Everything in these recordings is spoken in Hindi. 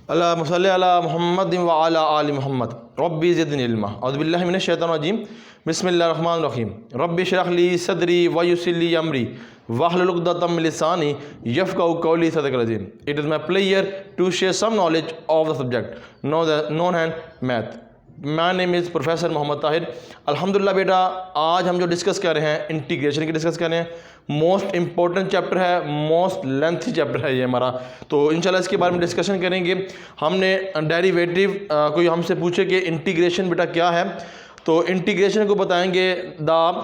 अल्लाहुम्मा सल्लि अला मुहम्मद व अला आलि मुहम्मद रब्बी ज़िदनी इल्मा औज़ु बिल्लाहि मिनश शैतानिर रजीम बिस्मिल्लाहिर रहमानिर रहीम रब्बि इश्रह ली सदरी व यस्सिर ली अमरी वाहलुल उक़दतम मिन लिसानी यफ़क़हू क़ौली। सदक़ल अज़ीम। It is my pleasure to share some knowledge of the subject known and math. My name is professor Mohammad Tahir. अल्हम्दुलिल्लाह बेटा, आज हम जो डिस्कस कर रहे हैं इंटीग्रेशन की डिस्कस कर रहे हैं। मोस्ट इंपॉर्टेंट चैप्टर है, मोस्ट लेंथी चैप्टर है ये हमारा। तो इंशाल्लाह इसके बारे में डिस्कशन करेंगे। हमने डेरिवेटिव कोई हमसे पूछे कि इंटीग्रेशन बेटा क्या है, तो इंटीग्रेशन को बताएंगे the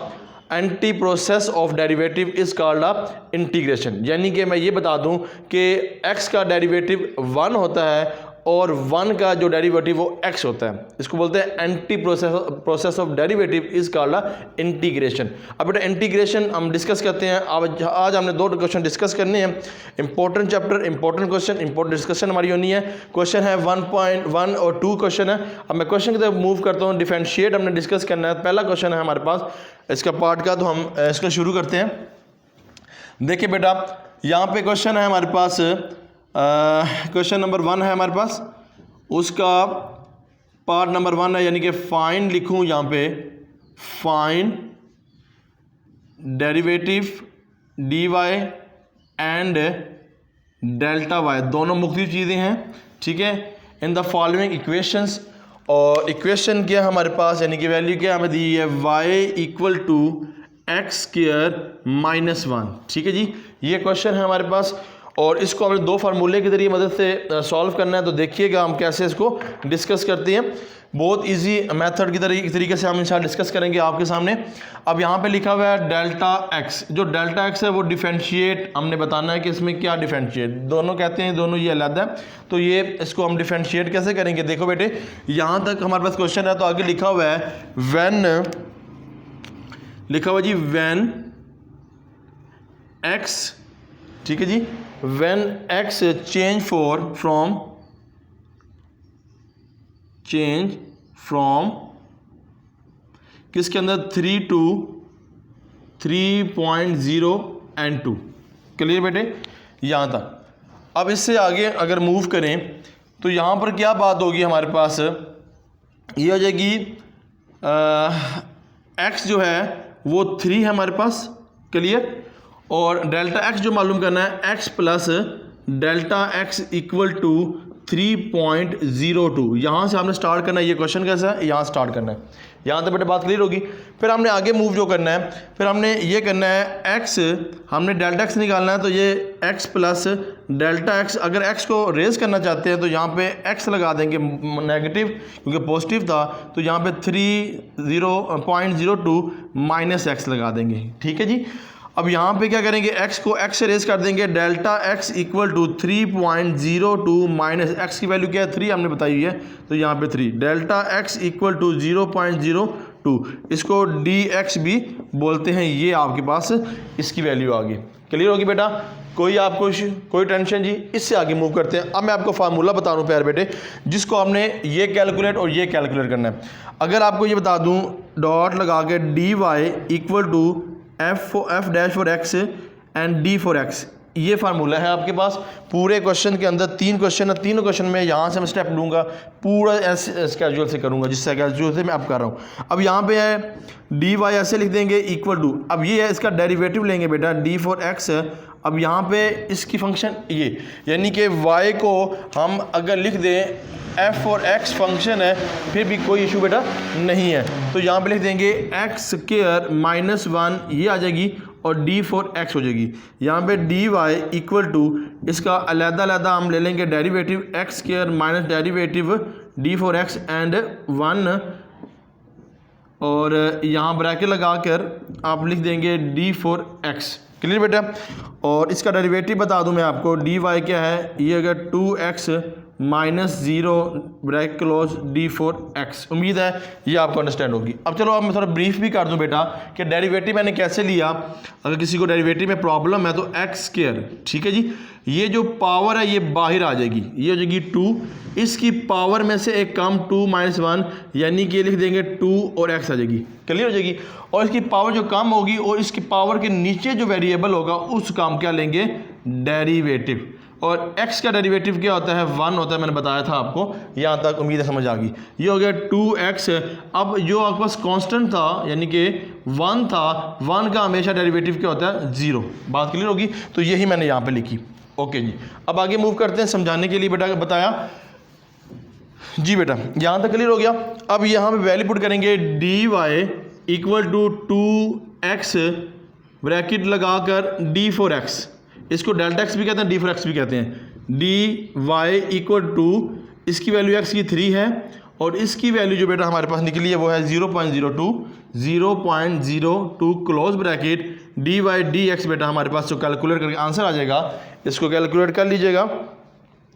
anti process of derivative is called a integration. यानी कि मैं ये बता दूं कि x का डेरिवेटिव 1 होता है और 1 का जो डेरिवेटिव वो x होता है। इसको बोलते हैं anti process of derivative is called a integration. अब बेटा इंटीग्रेशन हम डिस्कस करते हैं। आज हमने 2 क्वेश्चन डिस्कस करने हैं। Important chapter, important question, important discussion हमारी होनी है। क्वेश्चन है 1.1 और 2 क्वेश्चन है। अब मैं क्वेश्चन की तरफ मूव करता हूँ। डिफरेंशिएट हमने डिस्कस करना है। पहला क्वेश्चन है हमारे पास इसका पार्ट का, तो हम इसका शुरू करते हैं। देखिए बेटा, यहाँ पे क्वेश्चन है हमारे पास, क्वेश्चन नंबर 1 है हमारे पास, उसका पार्ट नंबर 1 है, यानी कि फाइंड लिखूँ यहाँ पे, find derivative d y and delta y, दोनों मुख्तलिफ चीज़ें हैं, ठीक है, इन द फॉलोइंग इक्वेशंस। और इक्वेशन क्या है हमारे पास, यानी कि वैल्यू क्या हमें दी है, y equal to x square minus 1, ठीक है जी। ये क्वेश्चन है हमारे पास और इसको हमने 2 फार्मूले के जरिए मदद से सॉल्व करना है। तो देखिएगा हम कैसे इसको डिस्कस करते हैं। बहुत इजी मेथड की तरीके से हम इंशाल्लाह डिस्कस करेंगे आपके सामने। अब यहाँ पे लिखा हुआ है डेल्टा एक्स। जो डेल्टा एक्स है वो डिफरेंशिएट हमने बताना है कि इसमें क्या डिफरेंशिएट, दोनों कहते हैं दोनों ये अलग है, तो ये इसको हम डिफरेंशिएट कैसे करेंगे। देखो बेटे, यहाँ तक हमारे पास क्वेश्चन है, तो आगे लिखा हुआ है व्हेन, लिखा हुआ जी व्हेन एक्स, ठीक है जी, व्हेन एक्स चेंज फ्रॉम किसके अंदर 3 to 3.0 and 2। क्लियर बेटे यहाँ तक। अब इससे आगे अगर मूव करें तो यहाँ पर क्या बात होगी हमारे पास, ये हो जाएगी एक्स जो है वो 3 है हमारे पास, क्लियर, और डेल्टा एक्स जो मालूम करना है x plus delta x equal to 3.02। यहाँ से हमने स्टार्ट करना है। ये क्वेश्चन कैसा है, यहाँ स्टार्ट करना है। यहाँ तक बेटे बात क्लियर होगी। फिर हमने आगे मूव जो करना है, फिर हमने ये करना है एक्स, हमने डेल्टा एक्स निकालना है, तो ये एक्स प्लस डेल्टा एक्स, अगर एक्स को रेज करना चाहते हैं तो यहाँ पे एक्स लगा देंगे नेगेटिव, क्योंकि पॉजिटिव था, तो यहाँ पे 3.02 माइनस एक्स लगा देंगे, ठीक है जी। अब यहाँ पे क्या करेंगे, x को x से रेस कर देंगे, delta x equal to 3.02 minus x की वैल्यू क्या है 3 हमने बताई हुई है, तो यहाँ पे 3 डेल्टा x इक्वल टू 0.02, इसको dx भी बोलते हैं। ये आपके पास इसकी वैल्यू आ गई। क्लियर होगी बेटा, कोई आपको कोई टेंशन जी। इससे आगे मूव करते हैं। अब मैं आपको फार्मूला बता रहा हूँ प्यारे बेटे, जिसको हमने ये कैलकुलेट और ये कैलकुलेट करना है। अगर आपको ये बता दूँ, डॉट लगा के d y equal to f dash for x and d for x, ये फार्मूला है आपके पास। पूरे क्वेश्चन के अंदर 3 क्वेश्चन है, तीनों क्वेश्चन में यहाँ से मैं स्टेप लूँगा, पूरा ऐसे कैजुअल से करूँगा, जिस कैजुअल से मैं अब कर रहा हूँ। अब यहाँ पे है डी वाई ऐसे लिख देंगे इक्वल टू, अब ये है इसका डेरिवेटिव लेंगे बेटा, डी फॉर एक्स है। अब यहाँ पे इसकी फंक्शन ये, यानी कि y को हम अगर लिख दें f और x फंक्शन है, फिर भी कोई इशू बेटा नहीं है, तो यहाँ पे लिख देंगे एक्स स्क्वायर माइनस 1, ये आ जाएगी, और d फॉर x हो जाएगी। यहाँ पे डी वाई इक्वल टू, इसका अलग-अलग हम ले लेंगे derivative x square minus derivative d for x and 1, और यहाँ ब्रैकेट लगा कर आप लिख देंगे d फॉर x। क्लियर बेटा, और इसका डेरिवेटिव बता दूं मैं आपको, डी वाई क्या है, ये अगर 2x minus 0 bracket close D for x. उम्मीद है ये आपको अंडरस्टैंड होगी। अब चलो अब मैं थोड़ा ब्रीफ भी कर दूं बेटा कि डेरिवेटिव मैंने कैसे लिया। अगर किसी को डेरिवेटिव में प्रॉब्लम है तो एक्स स्क्वायर, ठीक है जी, ये जो पावर है ये बाहर आ जाएगी, ये हो जाएगी 2, इसकी पावर में से एक कम 2 माइनस 1, यानी कि ये लिख देंगे 2 और x आ जाएगी, क्लियर हो जाएगी। और इसकी पावर जो कम होगी और इसकी पावर के नीचे जो वेरिएबल होगा उसका हम क्या लेंगे, डेरिवेटिव। और x का डेरिवेटिव क्या होता है 1 होता है, मैंने बताया था आपको, यहाँ तक उम्मीद है समझ आ गई। ये हो गया 2x। अब जो आपके पास कांस्टेंट था यानी कि 1 था, 1 का हमेशा डेरिवेटिव क्या होता है 0। बात क्लियर होगी, तो यही मैंने यहाँ पे लिखी। ओके जी, अब आगे मूव करते हैं समझाने के लिए बेटा बताया जी। बेटा यहाँ तक क्लियर हो गया। अब यहाँ पे वैल्यू पुट करेंगे dy equal to 2x bracket लगाकर d4x, इसको डेल्टा x भी कहते हैं, d4x भी कहते हैं। dy इक्वल टू इसकी वैल्यू x की 3 है और इसकी वैल्यू जो बेटा हमारे पास निकली है वो है 0.02 क्लोज ब्रैकेट dy dx। बेटा हमारे पास जो कैलकुलेट करके आंसर आ जाएगा इसको कैलकुलेट कर लीजिएगा।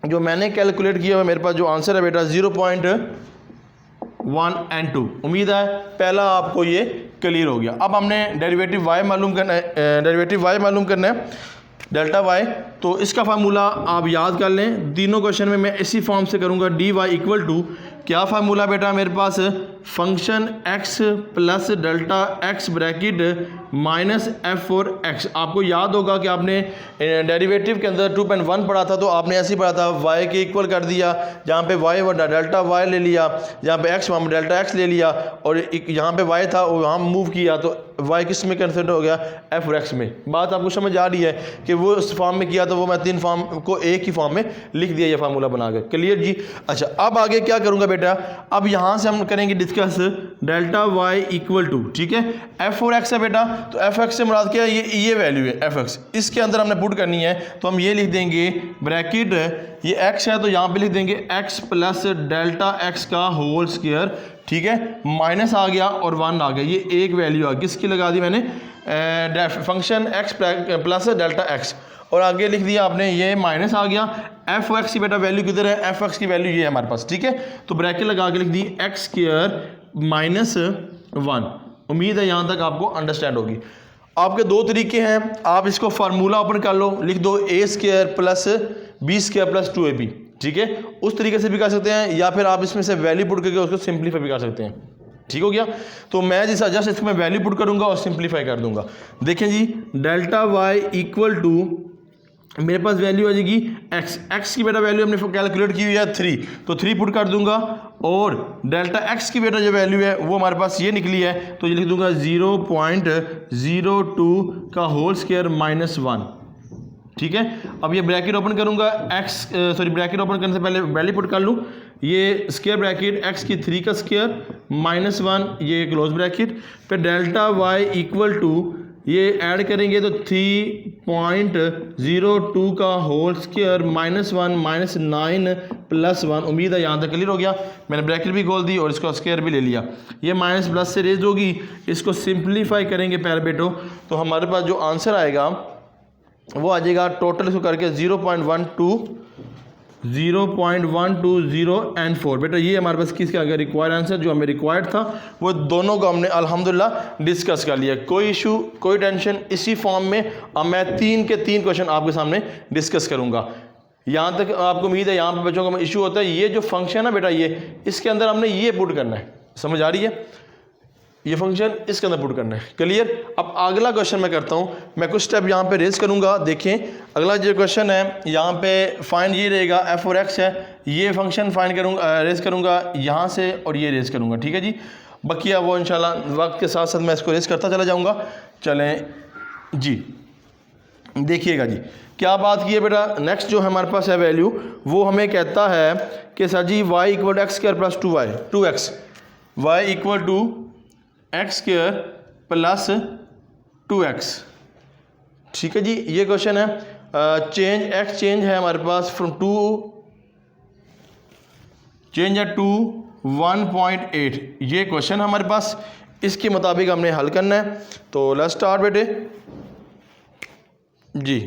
जो मैंने कैलकुलेट किया है मेरे पास जो आंसर है बेटा 0.1 उम्मीद है पहला आपको ये क्लियर हो गया। अब हमने डेरिवेटिव y मालूम करना है, डेल्टा y। तो इसका फार्मूला आप याद कर लें, तीनों क्वेश्चन में मैं इसी फॉर्म से करूंगा। dy इक्वल टू क्या फार्मूला बेटा मेरे पास, function x plus delta x bracket minus f4x। आपको याद होगा कि आपने डेरिवेटिव के अंदर 2.1 पढ़ा था, तो आपने ऐसे ही पढ़ा था, y के इक्वल कर दिया, जहाँ पे y वहाँ डेल्टा y ले लिया, जहाँ पे x वहाँ डेल्टा x ले लिया, और यहाँ पे y था वहाँ मूव किया, तो y किस में कन्वर्ट हो गया f4x में। बात आपको समझ आ रही है कि वो उस फॉर्म में किया, तो वो मैं 3 फॉर्म को एक ही फॉर्म में लिख दिया ये फार्मूला बना के। क्लियर जी। अच्छा, अब आगे क्या करूँगा बेटा, अब यहाँ से हम करेंगे discuss delta y equal to, ठीक है, f4x है बेटा, तो f(x) से मुराद क्या है, ये वैल्यू है f(x), इसके अंदर हमने पुट करनी है, तो हम ये लिख देंगे ब्रैकेट, ये x है तो यहाँ पे लिख देंगे x प्लस डेल्टा x का होल स्क्वायर, ठीक है, माइनस आ गया और 1 आ गया, ये एक वैल्यू आ गई, किसकी लगा दी मैंने, function x plus delta x, और आगे लिख दिया आपने ये माइनस आ गया। f(x) की बेटा वैल्यू किधर है, f(x) की वैल्यू ये है हमारे पास, ठीक है, तो ब्रैकेट लगा के लिख दी x स्क्वायर माइनस 1। उम्मीद है यहाँ तक आपको अंडरस्टैंड होगी। आपके दो तरीके हैं, आप इसको फार्मूला ओपन कर लो, लिख दो a square plus b square plus 2ab, ठीक है, उस तरीके से भी कर सकते हैं, या फिर आप इसमें से वैल्यू पुट करके उसको सिंप्लीफाई भी कर सकते हैं। ठीक हो गया, तो मैं जिस जस्ट इसमें वैल्यू पुट करूंगा और सिंप्लीफाई कर दूंगा। देखें जी, डेल्टा y इक्वल टू मेरे पास वैल्यू आ जाएगी x की बेटा वैल्यू हमने कैलकुलेट की हुई है 3, तो 3 पुट कर दूंगा, और डेल्टा x की बेटा जो वैल्यू है वो हमारे पास ये निकली है, तो ये लिख दूंगा 0.02 का होल स्क्वायर माइनस 1, ठीक है। अब ये ब्रैकेट ओपन करूंगा, ब्रैकेट ओपन करने से पहले वैल्यू पुट कर लूँ, ये स्क्वायर ब्रैकेट x की 3 का स्क्वायर माइनस 1, ये क्लोज ब्रैकेट, फिर डेल्टा y इक्वल टू ये ऐड करेंगे तो 3.02 का whole square minus 1 minus 9 plus 1। उम्मीद है यहाँ तक क्लियर हो गया। मैंने ब्रैकेट भी खोल दी और इसको स्क्वायर भी ले लिया, ये माइनस प्लस से रेज होगी, इसको सिंप्लीफाई करेंगे प्यारे बेटो, तो हमारे पास जो आंसर आएगा वो आ जाएगा टोटल इसको करके 0.120 बेटा, ये हमारे पास किसका आ गया रिक्वायर्ड आंसर, जो हमें रिक्वायर्ड था वो दोनों को हमने अल्हम्दुलिल्लाह डिस्कस कर लिया। कोई इशू कोई टेंशन, इसी फॉर्म में अब मैं 3 के 3 क्वेश्चन आपके सामने डिस्कस करूंगा। यहाँ तक आपको उम्मीद है, यहाँ पे बच्चों का इशू होता है, ये जो फंक्शन है बेटा ये इसके अंदर हमने ये पुट करना है, समझ आ रही है, ये फंक्शन इसके अंदर पुट करना है। क्लियर। अब अगला क्वेश्चन मैं करता हूँ, मैं कुछ स्टेप यहाँ पे रेज करूँगा। देखें अगला जो क्वेश्चन है यहाँ पे फाइंड ये रहेगा f(x) है, ये फंक्शन फाइंड करूँगा, रेज करूँगा यहाँ से, और ये रेज करूँगा, ठीक है जी। बकिया वो इंशाल्लाह वक्त के साथ साथ मैं इसको रेज करता चला जाऊँगा। चलें जी, देखिएगा जी क्या बात की है बेटा। नेक्स्ट जो हमारे पास है वैल्यू, वो हमें कहता है कि sir ji y equal to x square plus 2x, y equal to x square plus 2x, ठीक है जी। ये क्वेश्चन है, चेंज x चेंज है हमारे पास फ्रॉम 2 चेंज है टू 1.8, ये क्वेश्चन हमारे पास, इसके मुताबिक हमने हल करना है। तो लेट्स स्टार्ट बेटे जी।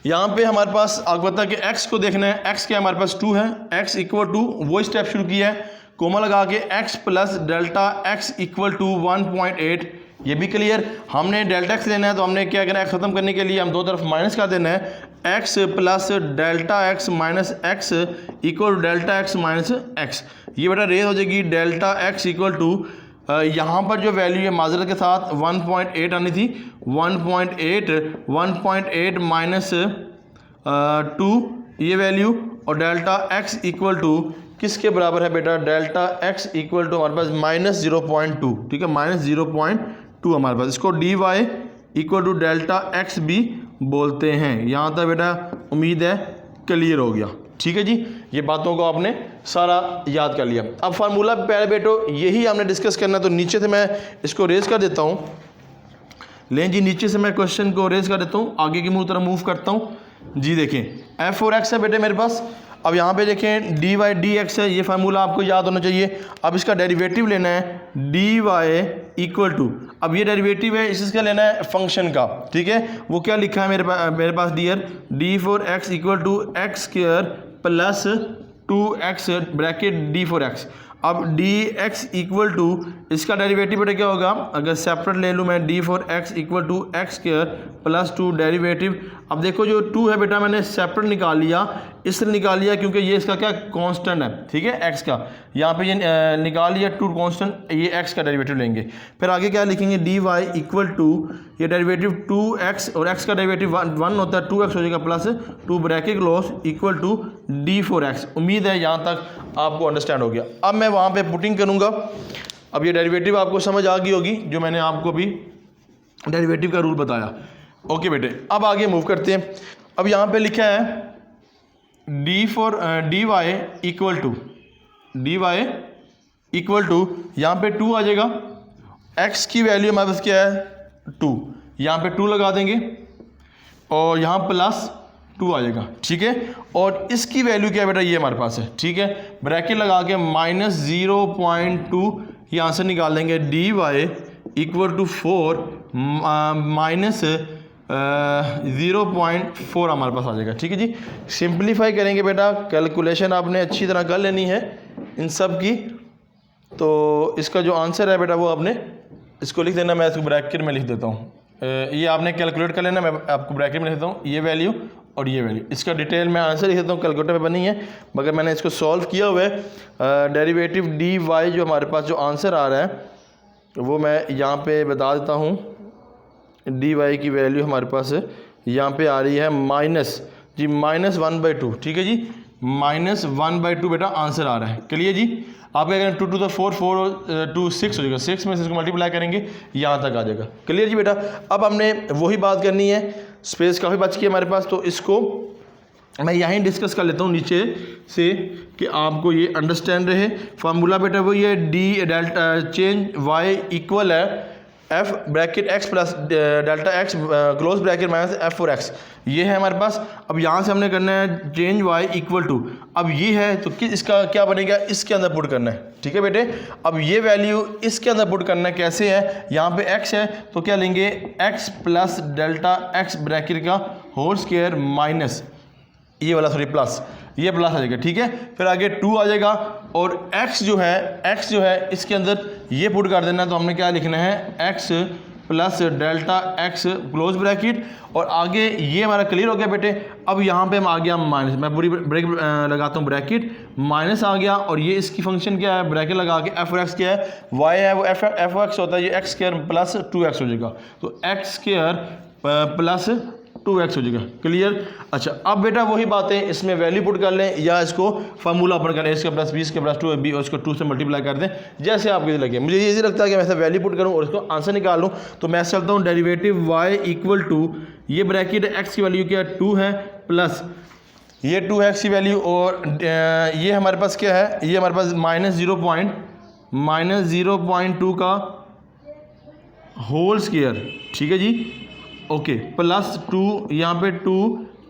यहाँ पे हमारे पास आपको पता है कि x को देखना है, x के हमारे पास 2 है, x इक्वल टू वो स्टेप शुरू किया है, कोमा लगा के x plus delta x equal to 1.8, ये भी क्लियर। हमने डेल्टा x लेना है, तो हमने क्या करना है, x ख़त्म करने के लिए हम दो तरफ माइनस कर देना है, x plus delta x minus x equal delta x minus x, ये बेटा रेज हो जाएगी डेल्टा x इक्वल टू यहाँ पर जो वैल्यू है माजरत के साथ 1.8 आनी थी, 1.8 माइनस 2 ये वैल्यू, और डेल्टा एक्स इक्वल टू किसके बराबर है बेटा, डेल्टा एक्स इक्वल टू हमारे पास -0.2, ठीक है, -0.2 हमारे पास। इसको d y equal to delta x भी बोलते हैं। यहाँ तक बेटा उम्मीद है क्लियर हो गया, ठीक है जी। ये बातों को आपने सारा याद कर लिया। अब फार्मूला प्यारे बेटो यही हमने डिस्कस करना है, तो नीचे से मैं इसको रेज कर देता हूँ। लें जी, नीचे से मैं क्वेश्चन को रेज कर देता हूँ, आगे की मुँह तरफ मूव करता हूँ जी। देखें एफ और एक्स है बेटे मेरे पास। अब यहाँ पे देखें डी वाई डी एक्स है, ये फार्मूला आपको याद होना चाहिए। अब इसका डेरिवेटिव लेना है डी वाई इक्वल टू, अब ये डेरिवेटिव है इसका लेना है फंक्शन का, ठीक है। वो क्या लिखा है मेरे पास dear, D for X equal to x square plus 2x bracket D for X. अब डी एक्स इक्वल टू इसका डेरिवेटिव बेटा क्या होगा, अगर सेपरेट ले लूँ मैं, D for X equal to x square plus 2 derivative. अब देखो जो 2 है बेटा मैंने सेपरेट निकाल लिया, इसलिए निकाल लिया क्योंकि ये इसका क्या कांस्टेंट है, ठीक है, एक्स का। यहाँ पे ये निकाल लिया 2 कांस्टेंट, ये एक्स का डेरिवेटिव लेंगे। फिर आगे क्या लिखेंगे, डी वाई इक्वल टू ये डेरिवेटिव 2x और x का डेरिवेटिव 1 होता है, 2x हो जाएगा plus 2 bracket close equal to d for x. उम्मीद है यहाँ तक आपको अंडरस्टैंड हो गया। अब मैं वहाँ पे पुटिंग करूँगा। अब ये डेरिवेटिव आपको समझ आ गई होगी जो मैंने आपको भी डेरिवेटिव का रूल बताया। ओके बेटे, अब आगे मूव करते हैं। अब यहाँ पे लिखा है d for d y equal to यहाँ पे 2 आ जाएगा, x की वैल्यू हमारे पास क्या है 2, यहाँ पे 2 लगा देंगे और यहाँ प्लस 2 आ जाएगा, ठीक है। और इसकी वैल्यू क्या है बेटा, ये हमारे पास है, ठीक है। ब्रैकेट लगा के -0.2 यहाँ से निकाल देंगे, d y equal to 4 minus 0.4 हमारे पास आ जाएगा, ठीक है जी। सिंप्लीफाई करेंगे बेटा, कैलकुलेशन आपने अच्छी तरह कर लेनी है इन सब की। तो इसका जो आंसर है बेटा वो आपने इसको लिख देना, मैं इसको ब्रैकेट में लिख देता हूँ। ये आपने कैलकुलेट कर लेना, मैं आपको ब्रैकेट में लिख देता हूँ, ये वैल्यू और ये वैल्यू। इसका डिटेल मैं आंसर लिख देता हूँ, कैलकुलेटर पे बनी है मगर मैंने इसको सॉल्व किया हुआ है। डेरिवेटिव डी वाई जो हमारे पास जो आंसर आ रहा है वो मैं यहाँ पे बता देता हूँ। डी वाई की वैल्यू हमारे पास यहाँ पे आ रही है -1/2, ठीक है जी, -1/2 बेटा आंसर आ रहा है। क्लियर जी। आप क्या करें 2 to the 4 2 6 हो जाएगा, 6 में से इसको मल्टीप्लाई करेंगे यहाँ तक आ जाएगा। क्लियर जी बेटा। अब हमने वही बात करनी है, स्पेस काफ़ी बच गई हमारे पास, तो इसको मैं यहीं डिस्कस कर लेता हूँ नीचे से कि आपको ये अंडरस्टैंड रहे। फार्मूला बेटा वही है, D delta change Y equal है F bracket X plus delta X close bracket minus F for x, ये है हमारे पास। अब यहाँ से हमने करना है चेंज वाई इक्वल टू, अब ये है तो इसका क्या बनेगा, इसके अंदर पुट करना है, ठीक है बेटे। अब ये वैल्यू इसके अंदर पुट करना है, कैसे है, यहाँ पे x है तो क्या लेंगे x plus delta x bracket का होल स्क्वायर माइनस ये वाला सॉरी प्लस, ये प्लस आ जाएगा, ठीक है। फिर आगे 2 आ जाएगा और x जो है इसके अंदर ये पुट कर देना, तो हमने क्या लिखना है x plus delta x close bracket, और आगे ये हमारा क्लियर हो गया बेटे। अब यहाँ पे हम आ गया माइनस, मैं पूरी ब्रेक लगाता हूँ, ब्रैकेट माइनस आ गया, और ये इसकी फंक्शन क्या है, ब्रैकेट लगा के एफ एक्स क्या है, y है वो एफ एक्स होता है, ये एक्स स्क्वायर प्लस 2x हो जाएगा, तो एक्स स्क्वायर प्लस 2x हो जाएगा। क्लियर। अच्छा, अब बेटा वही बातें इसमें वैल्यू पुट कर लें या इसको फार्मूला ओपन करें, इसके प्लस 20 के प्लस 2 बी और इसको 2 से मल्टीप्लाई कर दें, जैसे आपको लगे। मुझे ये लगता है कि मैं ऐसा वैल्यू पुट करूं और इसको आंसर निकाल लूं, तो मैं चलता हूं डेरिवेटिव y इक्वल टू ये ब्रैकेट x की वैल्यू क्या है 2 है प्लस ये 2x की वैल्यू, और ये हमारे पास क्या है, ये हमारे पास -0.2 का होल स्क्वायर, ठीक है जी। ओके, प्लस 2 यहाँ पे 2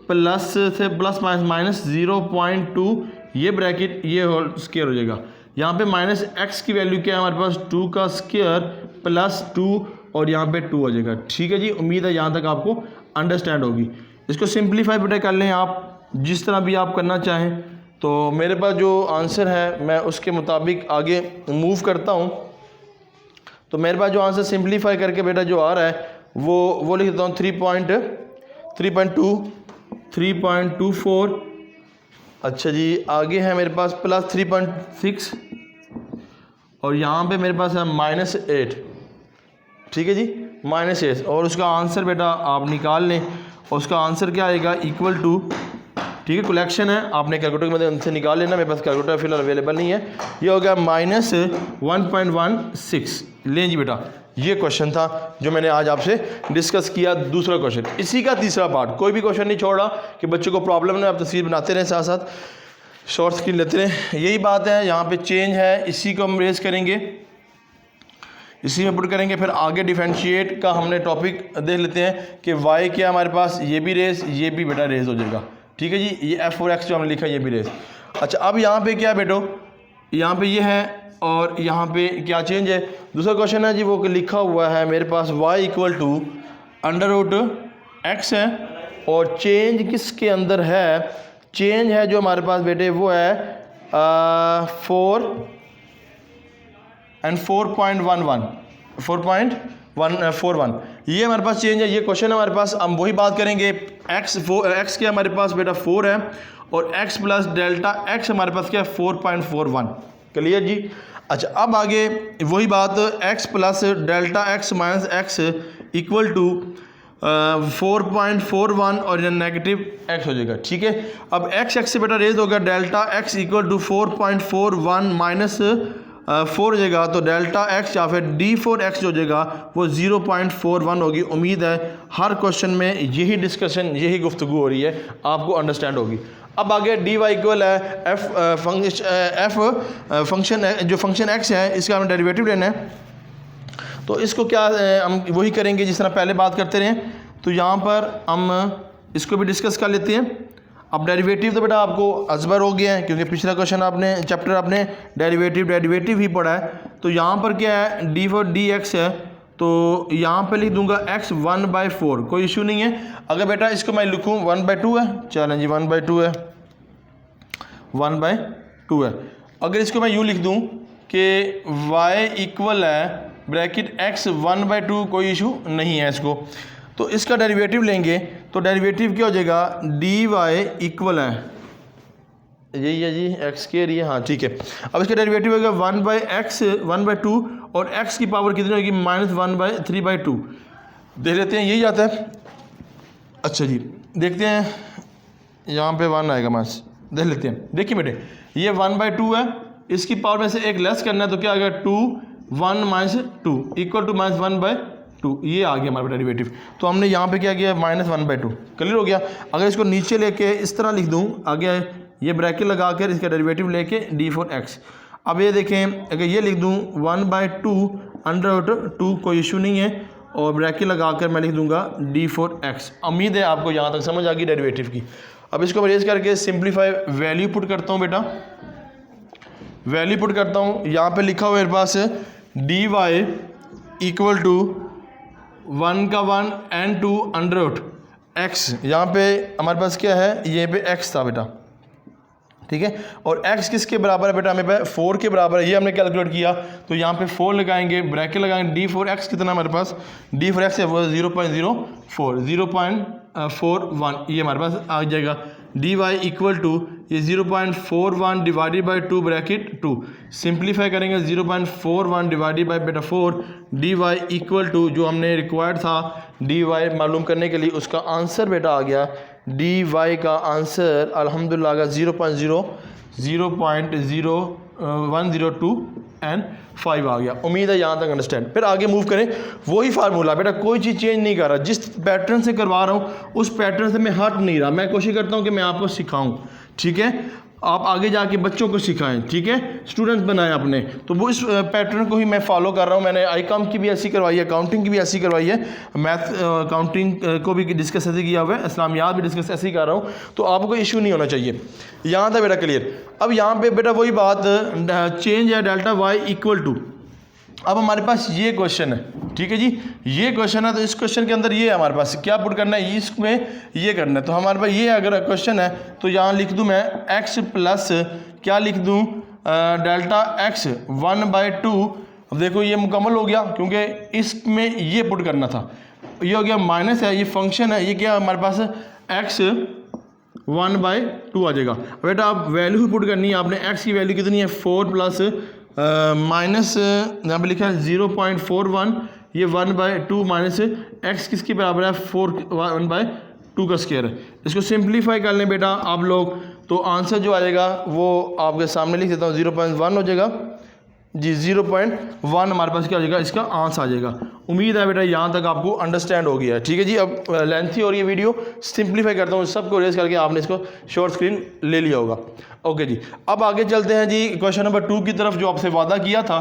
प्लस से प्लस माइनस 0.2 ये ब्रैकेट ये होल स्क्वायर हो जाएगा। यहाँ पे माइनस x की वैल्यू क्या है हमारे पास 2 का स्क्वायर प्लस 2 और यहाँ पे 2 आ जाएगा, ठीक है जी। उम्मीद है यहाँ तक आपको अंडरस्टैंड होगी। इसको सिंप्लीफाई बेटा कर लें आप जिस तरह भी आप करना चाहें। तो मेरे पास जो आंसर है मैं उसके मुताबिक आगे मूव करता हूँ। तो मेरे पास जो आंसर सिंप्लीफाई करके बेटा जो आ रहा है वो लिख देता हूँ 3.24। अच्छा जी, आगे है मेरे पास प्लस 3.6 और यहाँ पे मेरे पास है -8, ठीक है जी, -8, और उसका आंसर बेटा आप निकाल लें, और उसका आंसर क्या आएगा इक्वल टू ठीक है, कलेक्शन है, आपने कैलकुलेटर की मदद से निकाल लेना, मेरे पास कैलकुलेटर फिलहाल अवेलेबल नहीं है। ये हो गया -1.16। लें जी बेटा, ये क्वेश्चन था जो मैंने आज आपसे डिस्कस किया, दूसरा क्वेश्चन, इसी का तीसरा पार्ट। कोई भी क्वेश्चन नहीं छोड़ रहा कि बच्चों को प्रॉब्लम ना, आप तस्वीर बनाते रहें, साथ साथ शॉर्ट स्क्रीन लेते रहें। यही बात है, यहाँ पे चेंज है, इसी को हम रेज करेंगे, इसी में पुट करेंगे। फिर आगे डिफरेंशिएट का हमने टॉपिक देख लेते हैं कि y क्या हमारे पास, ये भी रेस, ये भी बेटा रेस हो जाएगा। ठीक है जी, ये f और x जो हमने लिखा है ये भी रेस। अच्छा, अब यहाँ पे क्या है बेटो, यहाँ पे ये है और यहाँ पे क्या चेंज है। दूसरा क्वेश्चन है जी, वो लिखा हुआ है मेरे पास y इक्वल टू √x है, और चेंज किसके अंदर है, चेंज है जो हमारे पास बेटे वो है 4 and 4.41 ये हमारे पास चेंज है। ये क्वेश्चन है हमारे पास, हम वही बात करेंगे। x क्या हमारे पास बेटा 4 है, और x प्लस डेल्टा x हमारे पास क्या है 4.41। क्लियर जी। अच्छा, अब आगे वही बात, x plus delta x minus x equal to 4.41 और ये नेगेटिव x हो जाएगा। ठीक है, अब x से बेटा रेज होगा, delta x equal to 4.41 minus 4 हो जाएगा, तो डेल्टा x या फिर d4x जो हो जाएगा वो 0.41 होगी। उम्मीद है हर क्वेश्चन में यही डिस्कशन, यही गुफ्तगू हो रही है, आपको अंडरस्टैंड होगी। अब आगे dy इक्वल है f फंक्शन है, जो फंक्शन x है इसका हमें डेरिवेटिव लेना है, तो इसको क्या हम वही करेंगे जिस तरह पहले बात करते रहे। तो यहाँ पर हम इसको भी डिस्कस कर लेते हैं। अब डेरिवेटिव तो बेटा आपको अजबर हो गया है, क्योंकि पिछला क्वेश्चन आपने चैप्टर आपने डेरिवेटिव ही पढ़ा है। तो यहाँ पर क्या है, d4dx है, तो यहाँ पे लिख दूंगा x 1/4, कोई इशू नहीं है। अगर बेटा इसको मैं लिखूँ 1/2 है, चलें जी 1/2 है, 1/2 है। अगर इसको मैं यूँ लिख दूँ कि y इक्वल है ब्रैकेट x 1/2, कोई इशू नहीं है इसको। तो इसका डेरिवेटिव लेंगे, तो डेरिवेटिव क्या हो जाएगा, dy इक्वल है, यही है जी x के लिए, हाँ ठीक है। अब इसका डेरिवेटिव होगा 1/2, और x की पावर कितनी होगी, -1/3/2। देख लेते हैं, यही आता है। अच्छा जी, देखते हैं, यहाँ पे 1 आएगा मास, देख लेते हैं। देखिए बेटे, ये 1/2 है, इसकी पावर में से एक लेस करना है, तो क्या आ गया 2 1 - 2 इक्वल टू -1/2, ये आ गया हमारा डेरिवेटिव। तो हमने यहाँ पे क्या किया, -1/2। क्लियर हो गया। अगर इसको नीचे लेके इस तरह लिख दूँ, आगे ये ब्रैकेट लगा कर इसका डेरिवेटिव लेके d4x। अब ये देखें, अगर ये लिख दूँ 1/2 √2, कोई इशू नहीं है, और ब्रैकेट लगा कर मैं लिख दूँगा d4x। उम्मीद है आपको यहाँ तक समझ आ गई डेरिवेटिव की। अब इसको मैं रेज करके सिंप्लीफाई वैल्यू पुट करता हूँ बेटा, वैल्यू पुट करता हूँ। यहाँ पे लिखा हुआ मेरे पास dy इक्वल टू 1 का 1 and 2 √x। यहाँ पे हमारे पास क्या है, ये पे x था बेटा, ठीक है, और x किसके बराबर है बेटा, हमें पे 4 के बराबर है, ये हमने कैलकुलेट किया। तो यहाँ पे 4 लगाएंगे, ब्रैकेट लगाएंगे, d4x कितना हमारे पास, d4x है वो 0.41, ये हमारे पास आ जाएगा। dy इक्वल टू ये 0.41 डिवाइडेड बाई 2 ब्रैकेट 2, सिंप्लीफाई करेंगे 0.41 डिवाइडेड बाई बेटा 4, dy इक्वल टू जो हमने रिक्वायर्ड था dy मालूम करने के लिए, उसका आंसर बेटा आ गया, dy का आंसर अल्हम्दुलिल्लाह आ गया 0.0102 आ गया। उम्मीद है यहाँ तक अंडरस्टैंड। फिर आगे मूव करें, वही फार्मूला बेटा, कोई चीज़ चेंज नहीं कर रहा, जिस पैटर्न से करवा रहा हूँ उस पैटर्न से मैं हट नहीं रहा। मैं कोशिश करता हूँ कि मैं आपको सिखाऊं, ठीक है, आप आगे जाके बच्चों को सिखाएं, ठीक है, स्टूडेंट्स बनाएं अपने। तो वो इस पैटर्न को ही मैं फॉलो कर रहा हूँ। मैंने ICOM की भी ऐसी करवाई है, अकाउंटिंग की भी ऐसी करवाई है, मैथ अकाउंटिंग को भी डिस्कस ऐसे किया हुआ है, इस्लामियात भी डिस्कस ऐसे ही कर रहा हूँ। तो आपको इशू नहीं होना चाहिए। यहाँ था बेटा क्लियर। अब यहाँ पे बेटा वही बात, चेंज है डेल्टा y इक्वल टू, अब हमारे पास ये क्वेश्चन है, ठीक है जी, ये क्वेश्चन है। तो इस क्वेश्चन के अंदर ये हमारे पास क्या पुट करना है, इसमें ये करना है। तो हमारे पास ये अगर क्वेश्चन है तो यहाँ लिख दूँ मैं x प्लस क्या लिख दूँ, डेल्टा x 1/2। अब देखो ये मुकम्मल हो गया, क्योंकि इसमें ये पुट करना था, ये हो गया माइनस है, ये फंक्शन है, ये क्या हमारे पास x 1/2 आ जाएगा। बेटा आप वैल्यू पुट करनी है आपने, x की वैल्यू कितनी है 4 प्लस माइनस यहाँ पे लिखा है 0.41, ये 1/2 माइनस x किसके बराबर है 4 1/2 2 का स्क्वायर है। इसको सिंप्लीफाई कर लें बेटा आप लोग, तो आंसर जो आएगा वो आपके सामने लिख देता हूँ, 0.1 हो जाएगा जी। 0.1 हमारे पास क्या हो जाएगा, इसका आंसर आ जाएगा। उम्मीद है बेटा यहाँ तक आपको अंडरस्टैंड हो गया है। ठीक है जी, अब लेंथी और ये वीडियो सिंप्लीफाई करता हूँ, सबको रेस करके आपने इसको शॉर्ट स्क्रीन ले लिया होगा। ओके जी, अब आगे चलते हैं जी क्वेश्चन नंबर 2 की तरफ, जो आपसे वादा किया था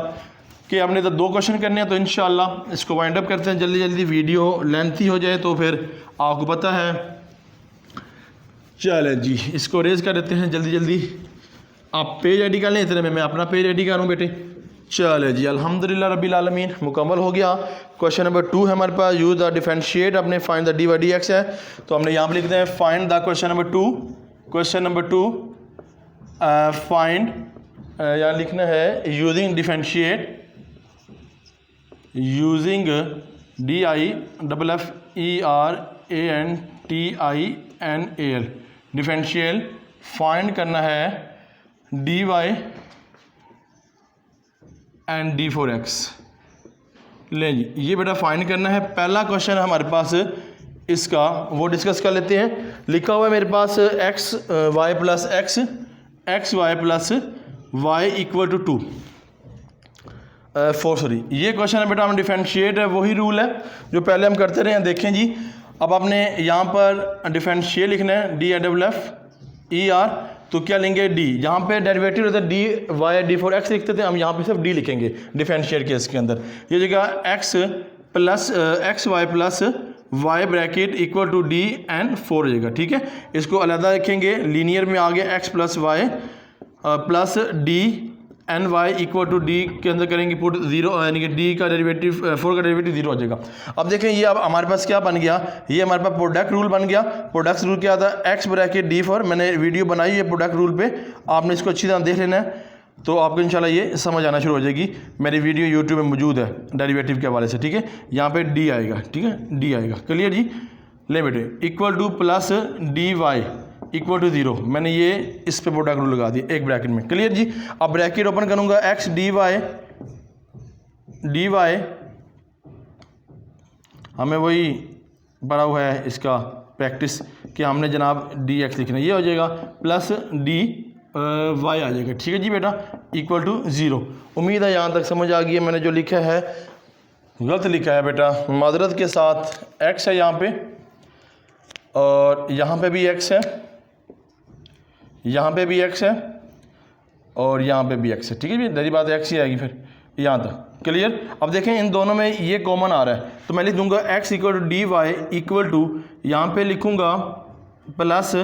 कि हमने तो 2 क्वेश्चन करने हैं, तो इंशाल्लाह इसको वाइंड अप करते हैं जल्दी जल्दी, वीडियो लेंथी हो जाए तो फिर आपको पता है। चलें जी, इसको रेज कर देते हैं जल्दी जल्दी। आप पेज रेडी कर लें, इतने में मैं अपना पेज रेडी करूँ बेटे। चले जी, अल्हम्दुलिल्लाह रब्बिल आलमीन, मुकम्मल हो गया। क्वेश्चन नंबर 2 है हमारे पास, यूज द डिफरेंशिएट, अपने find the d y d x है, तो हमने यहाँ पर लिखते हैं find the question number 2। Question number 2 find, यहाँ लिखना है using differentiate, using DIFFERENTINAL, differential find करना है dy एंड d4x। ले जी, ये बेटा फाइंड करना है। पहला क्वेश्चन हमारे पास इसका वो डिस्कस कर लेते हैं। लिखा हुआ है मेरे पास x y plus x, x y plus y equal to 2 4 sorry, ये क्वेश्चन है बेटा हम डिफरेंशिएट है, वही रूल है जो पहले हम करते रहे हैं। देखें जी, अब आपने यहाँ पर डिफरेंशिएट लिखना है DIFFER, तो क्या लेंगे d, यहाँ पे डेरिवेटिव रहता है dy d4x लिखते थे, हम यहाँ पे सिर्फ d लिखेंगे डिफरेंशिएट केस के अंदर। ये जगह x plus x y plus y bracket equal to d and 4 हो जाएगा। ठीक है, इसको अलग रखेंगे, लीनियर में आगे x plus y plus d and y equal to d के अंदर करेंगे पुट 0, यानी कि डी का डेरिवेटिव 4 का डेरिवेटिव 0 हो जाएगा। अब देखें ये अब हमारे पास क्या बन गया, ये हमारे पास प्रोडक्ट रूल बन गया। प्रोडक्ट रूल क्या था, एक्स ब्रैकेट D4, मैंने वीडियो बनाई है प्रोडक्ट रूल पे, आपने इसको अच्छी तरह देख लेना है, तो आपको इंशाल्लाह ये समझ आना शुरू हो जाएगी। मेरी वीडियो यूट्यूब में मौजूद है डेरिवेटिव के हवाले से। ठीक है, यहाँ पे डी आएगा, ठीक है, डी आएगा, क्लियर जी। ले बेटे, equal to plus d y equal to 0, मैंने ये इस पे प्रोडक्ट रूल लगा दिया एक ब्रैकेट में, क्लियर जी। अब ब्रैकेट ओपन करूंगा, एक्स डी वाई हमें वही पड़ा हुआ है इसका प्रैक्टिस कि हमने जनाब डी एक्स लिखना, ये हो जाएगा प्लस डी वाई आ जाएगा। ठीक है जी बेटा, इक्वल टू 0। उम्मीद है यहाँ तक समझ आ गई है। मैंने जो लिखा है गलत लिखा है बेटा, माजरत के साथ। एक्स है यहाँ पे और यहाँ पे भी एक्स है, यहाँ पे भी x है और यहाँ पे भी x है। ठीक है जी, दरी बात x ही आएगी फिर यहाँ तक, क्लियर। अब देखें इन दोनों में ये कॉमन आ रहा है, तो मैं लिख दूंगा x equal to d y equal to, यहाँ पे लिखूंगा प्लस,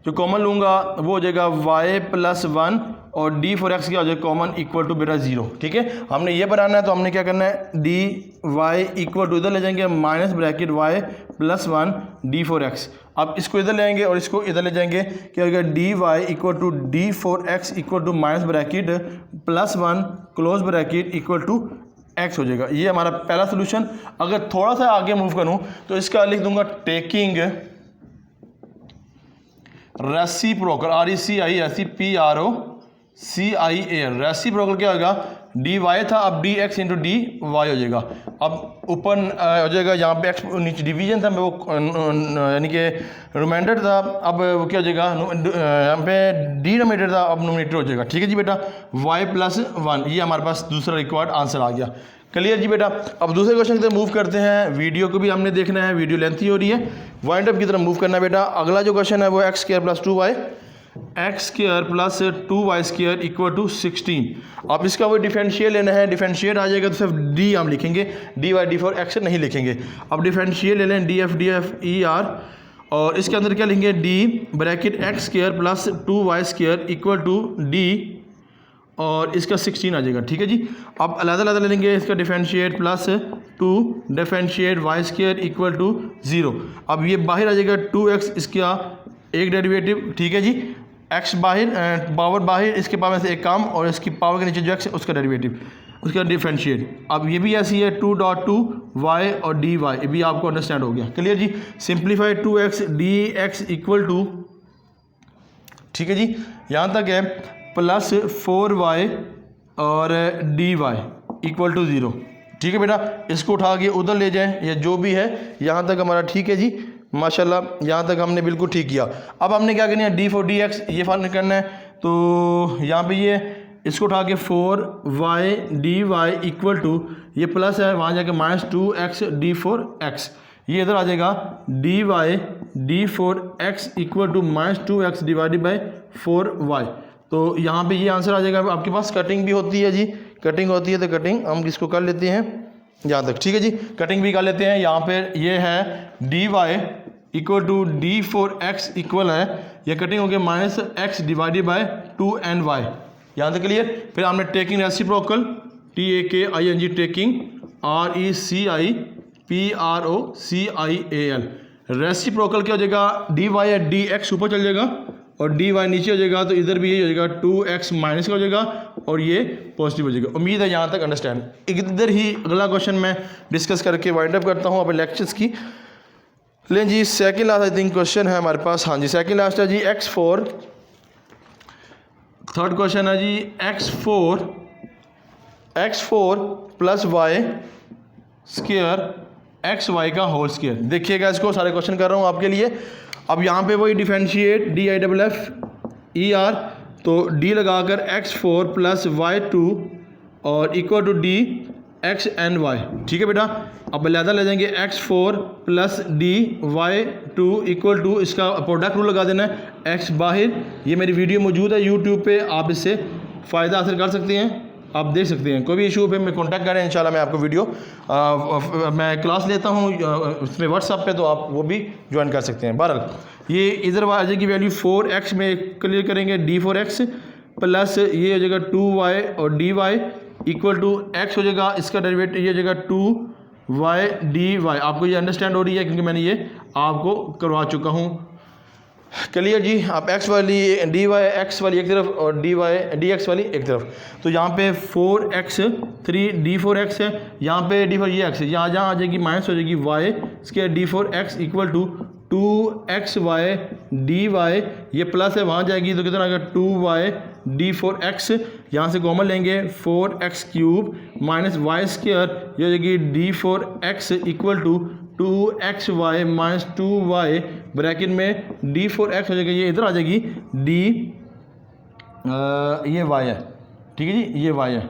जो कॉमन लूँगा वो हो जाएगा y प्लस 1 और d4x क्या हो जाएगा कॉमन इक्वल टू बेटा 0। ठीक है, हमने ये बनाना है, तो हमने क्या करना है, डी वाई इक्वल टू इधर ले जाएंगे minus bracket y plus 1 d4x। अब इसको इधर ले जाएंगे और इसको इधर ले जाएंगे, क्या होगा, d y equal to d4x equal to minus bracket plus 1 close bracket equal to x हो जाएगा। ये हमारा पहला सोल्यूशन। अगर थोड़ा सा आगे मूव करूँ तो इसका लिख दूंगा टेकिंग रेसिप्रोकल, RECIPROCIA, रेसिप्रोकल क्या होगा, डी वाई था, अब D x into d y हो जाएगा। अब ऊपर हो जाएगा, यहाँ पे एक्स नीचे डिवीजन था वो यानी कि रिमाइंडर था, अब वो क्या हो जाएगा, यहाँ पे डिनोमिनेटर था, अब नोमिनेटर हो जाएगा। ठीक है जी बेटा, y प्लस 1, ये हमारे पास दूसरा रिक्वायर्ड आंसर आ गया, क्लियर जी बेटा। अब दूसरे क्वेश्चन की तरफ मूव करते हैं, वीडियो को भी हमने देखना है, वीडियो लेंथी हो रही है, वाइंड अप की तरफ मूव करना है बेटा। अगला जो क्वेश्चन है वो x square plus 2y, x square plus 2y square equal to 16। अब इसका वो डिफरेंशियल लेना है, डिफरेंशिएट आ जाएगा तो सिर्फ डी हम लिखेंगे, डी वाई डी 4 एक्स नहीं लिखेंगे। अब डिफरेंशियल ले लें, DFER, और इसके अंदर क्या लिखेंगे, d bracket x square plus 2y square equal to d और इसका 16 आ जाएगा। ठीक है जी, अब अलग अलग ले लेंगे, इसका differentiate plus 2 differentiate y square equal to 0। अब ये बाहर आ जाएगा 2x, इसका एक डेरिवेटिव। ठीक है जी, x बाहर, पावर बाहर, इसके पावर से एक काम, और इसकी पावर के नीचे जो x है उसका डेरिवेटिव, उसका डिफरेंशिएट। अब ये भी ऐसी है 2.2y और dy, ये भी आपको अंडरस्टैंड हो गया, क्लियर जी। Simplify 2x dx equal to, ठीक है जी, यहाँ तक है, प्लस 4y और dy इक्वल टू 0। ठीक है बेटा, इसको उठा के उधर ले जाएं या जो भी है, यहाँ तक हमारा ठीक है जी, माशाल्लाह, यहाँ तक हमने बिल्कुल ठीक किया। अब हमने क्या करना है, d4 dx ये फाइंड करना है। तो यहाँ पे ये इसको उठा के 4y dy इक्वल टू, ये प्लस है वहाँ जाके -2x d4x, ये इधर आ जाएगा dy d4x equal to -2x divided by 4y। तो यहाँ पे ये आंसर आ जाएगा। आपके पास कटिंग भी होती है जी, कटिंग होती है तो कटिंग हम इसको कर लेते हैं यहाँ तक, ठीक है जी, कटिंग भी कर लेते हैं। यहाँ पे ये है dy equal to d4x equal है, ये कटिंग हो गया -x डिवाइडेड बाई 2ny, यहाँ तक क्लियर। फिर हमने taking reciprocal, TAKING taking RECIPROCIAL, reciprocal क्या हो जाएगा, dy है dx ऊपर चल जाएगा और dy नीचे हो जाएगा, तो इधर भी ये हो जाएगा 2x माइनस का हो जाएगा और ये पॉजिटिव हो जाएगा। उम्मीद है यहाँ तक अंडरस्टैंड। इधर ही अगला क्वेश्चन मैं डिस्कस करके वाइंड अप करता हूँ अपने लेक्चर्स की। लें जी, second last I think question है हमारे पास, हाँ जी सेकंड लास्ट है जी x4। थर्ड क्वेश्चन है जी x4 plus y square XY का होल स्क्वायर। देखिएगा इसको, सारे क्वेश्चन कर रहा हूँ आपके लिए। अब यहाँ पे वही डिफरेंशिएट DIFF तो D लगाकर x4 प्लस y2 और इक्वल टू DXNY, ठीक है बेटा। अब अलहदा ले जाएंगे x4 plus DY2 equal to, इसका प्रोडक्ट रूल लगा देना है x बाहर। ये मेरी वीडियो मौजूद है यूट्यूब पे, आप इससे फ़ायदा हासिल कर सकते हैं, आप देख सकते हैं। कोई भी इशू पे मैं कांटेक्ट करें, इंशाल्लाह मैं आपको वीडियो मैं क्लास लेता हूँ उसमें व्हाट्सअप पे, तो आप वो भी ज्वाइन कर सकते हैं। बहरहाल ये इधर आ जाएगी वैल्यू 4x में क्लियर करेंगे, d4x प्लस ये हो जाएगा 2y और dy इक्वल टू x हो जाएगा, इसका डेरिवेटिव ये हो जाएगा 2y dy। आपको ये अंडरस्टैंड हो रही है क्योंकि मैंने ये आपको करवा चुका हूँ, क्लियर जी। आप x वाली dy x वाली एक तरफ और dy dx वाली एक तरफ। तो यहाँ पे 4x 3 d4x है, यहाँ पे d4 ये x है, यहाँ जहाँ आ जाएगी माइनस हो जाएगी y square d4x equal to 2xy dy, ये प्लस है वहाँ जाएगी तो कितना आएगा 2y d4x, यहाँ से कॉमन लेंगे 4x cube minus y square, ये हो जाएगी d4x equal to 2xy minus 2y bracket में d4x हो जाएगा, ये इधर आ जाएगी ये y है, ठीक है जी, ये y है,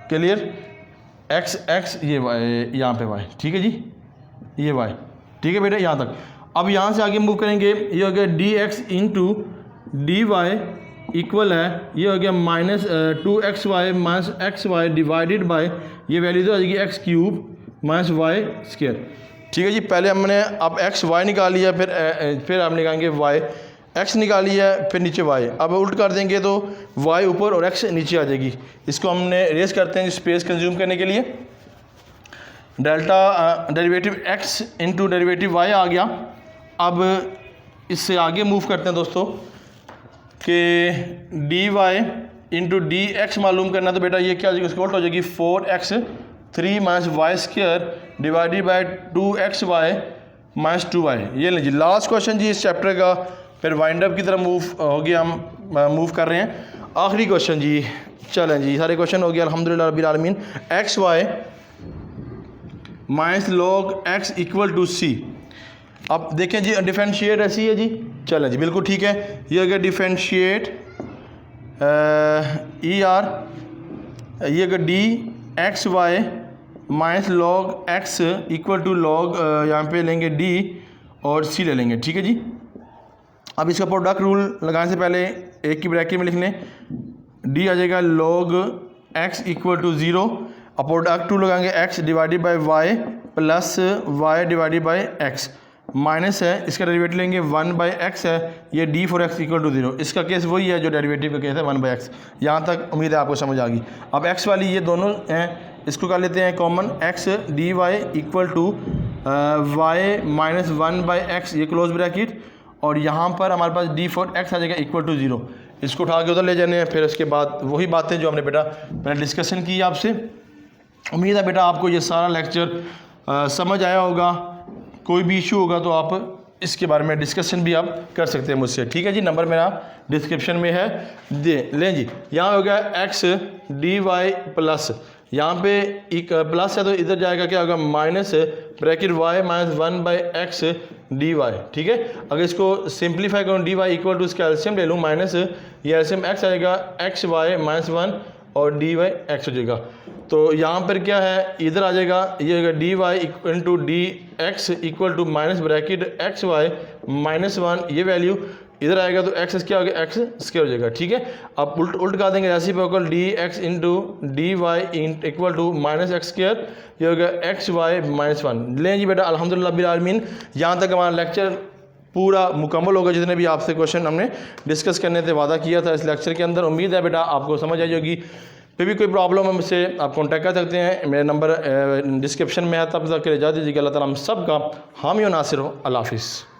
क्लियर। x ये y, यहाँ पे y, ठीक है जी, ये y, ठीक है बेटा यहाँ तक। अब यहाँ से आगे मूव करेंगे, ये हो गया dx इंटू dy इक्वल है, ये हो गया -2xy minus xy divided by, ये वैल्यू तो आ जाएगी x cube minus y square, ठीक है जी। पहले हमने अब x y निकाल लिया, फिर हम निकालेंगे y, x निकाल लिया फिर नीचे y। अब उल्ट कर देंगे तो y ऊपर और x नीचे आ जाएगी। इसको हमने रेस करते हैं स्पेस कंज्यूम करने के लिए। Delta derivative x into derivative y आ गया। अब इससे आगे मूव करते हैं दोस्तों कि dy इंटू dx मालूम करना, तो बेटा ये क्या हो जाएगी, उसको उल्ट हो जाएगी 4x 3 minus y square divided by 2xy minus 2y। ये लीजिए लास्ट क्वेश्चन जी इस चैप्टर का, फिर वाइंड अप की तरफ मूव हो गया, हम मूव कर रहे हैं। आखिरी क्वेश्चन जी, चलें जी सारे क्वेश्चन हो गया अल्हम्दुलिल्लाह रब्बिल आलमीन। xy minus log x equal to c। अब देखें जी डिफरेंशिएट ऐसी है जी, चलें जी बिल्कुल ठीक है। ये हो गया डिफरेंशिएट ये अगर dxy minus log x equal to log यहाँ पे लेंगे d और c ले लेंगे, ठीक है जी। अब इसका प्रोडक्ट रूल लगाने से पहले एक की ब्रैकेट में लिख लें, d आ जाएगा log x इक्वल टू 0, अब प्रोडक्ट रूल लगाएंगे x divided by y plus y divided by x, minus है इसका डेरिवेटिव लेंगे 1/x है, ये d4x इक्वल टू 0। इसका केस वही है जो डेरिवेटिव का केस है 1/x। यहाँ तक उम्मीद है आपको समझ आ गई। अब x वाली ये दोनों हैं, इसको कर लेते हैं common, x dy equal to y minus 1/x, ये क्लोज ब्रैकेट, और यहाँ पर हमारे पास d4x आ जाएगा इक्वल टू 0। इसको उठा के उधर ले जाने हैं। फिर उसके बाद वही बातें जो हमने बेटा मैंने डिस्कशन की आपसे। उम्मीद है बेटा आपको ये सारा लेक्चर समझ आया होगा। कोई भी इशू होगा तो आप इसके बारे में डिस्कशन भी आप कर सकते हैं मुझसे, ठीक है जी। नंबर मेरा डिस्क्रिप्शन में है, दे लें जी। यहाँ हो गया x dy प्लस यहाँ पे एक प्लस है तो इधर जाएगा क्या होगा, minus bracket y minus 1/x dy, ठीक है। अगर इसको सिंप्लीफाई करूँ dy इक्वल टू इसका एलसीएम ले लूँ, माइनस ये एलसीएम x आएगा x y माइनस 1 और dy x हो जाएगा। तो यहाँ पर क्या है, इधर आ जाएगा ये होगा dy equal to d x equal to minus bracket x y minus 1, ये वैल्यू इधर आएगा तो एक्स क्या हो गया, एक्स स्क्वायर हो जाएगा, ठीक है। अब उल्ट का देंगे जैसे equal d x into d y equal to minus x square, ये हो गया एक्स वाई माइनस 1। लें जी बेटा अल्हम्दुलिल्लाह बिल आलमीन, यहाँ तक हमारा लेक्चर पूरा मुकम्मल होगा। जितने भी आपसे क्वेश्चन हमने डिस्कस करने से वादा किया था इस लेक्चर के अंदर, उम्मीद है बेटा आपको समझ आई होगी। फिर भी कोई प्रॉब्लम है मुझसे आप कांटेक्ट कर सकते हैं, मेरा नंबर डिस्क्रिप्शन में है। तब तक के लिए इजाज़त दीजिएगा। अल्लाह ताला हम सब का हामी और नासिर हो। अल्लाह हाफिज़।